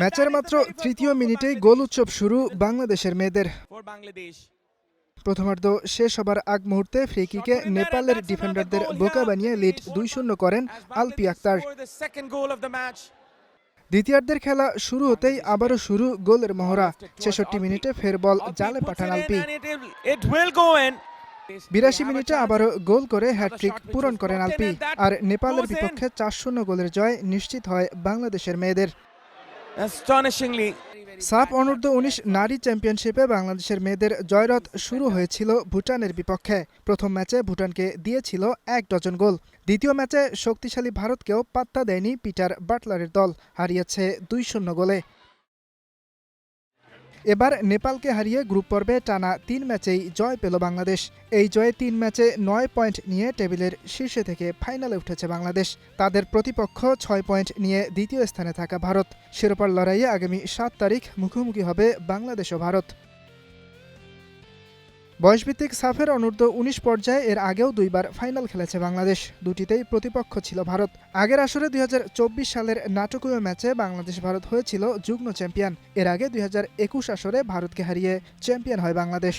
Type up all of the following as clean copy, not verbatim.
ম্যাচের মাত্র তৃতীয় মিনিটেই গোল উৎসব শুরু বাংলাদেশের মেয়েদের। প্রথমার্ধ শেষ হবার আগ মুহূর্তে ফ্রি কিকে নেপালের ডিফেন্ডারদের বোকা বানিয়ে লিড ২-০ করেন আলপি আক্তার। দ্বিতীয়ার্ধের খেলা শুরু হতেই আবারও শুরু গোলের মহড়া। ৬৬ মিনিটে ফের বল জালে পাঠান আলপি। ৮২ মিনিটে আবারও গোল করে হ্যাটট্রিক পূরণ করেন আলপি। আর নেপালের বিপক্ষে ৪-০ গোলের জয় নিশ্চিত হয় বাংলাদেশের মেয়েদের। সাফ অনূর্ধ্ব-১৯ নারী চ্যাম্পিয়নশিপে বাংলাদেশের মেয়েদের জয়রথ শুরু হয়েছিল ভুটানের বিপক্ষে। প্রথম ম্যাচে ভুটানকে দিয়েছিল ১ ডজন গোল। দ্বিতীয় ম্যাচে শক্তিশালী ভারতকেও পাত্তা দেয়নি পিটার বাটলারের দল, হারিয়েছে ২-০ গোলে। এবার নেপালকে হারিয়ে গ্রুপ পর্বে টানা ৩ ম্যাচেই জয় পেল বাংলাদেশ। এই জয়ে ৩ ম্যাচে ৯ পয়েন্ট নিয়ে টেবিলের শীর্ষে থেকে ফাইনালে উঠেছে বাংলাদেশ। তাদের প্রতিপক্ষ ৬ পয়েন্ট নিয়ে দ্বিতীয় স্থানে থাকা ভারত। শিরোপার লড়াইয়ে আগামী ৭ তারিখ মুখোমুখি হবে বাংলাদেশ ও ভারত। বয়সভিত্তিক সাফের অনূর্ধ্ব-১৯ পর্যায়ে এর আগেও দুইবার ফাইনাল খেলেছে বাংলাদেশ। দুটিতেই প্রতিপক্ষ ছিল ভারত। আগের আসরে ২০২৪ সালের নাটকীয় ম্যাচে বাংলাদেশ ভারত হয়েছিল যুগ্ম চ্যাম্পিয়ন। এর আগে ২০২১ আসরে ভারতকে হারিয়ে চ্যাম্পিয়ন হয় বাংলাদেশ।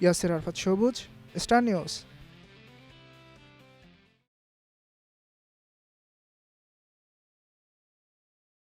ইয়াসির আরাফাত সবুজ, স্টার নিউজ।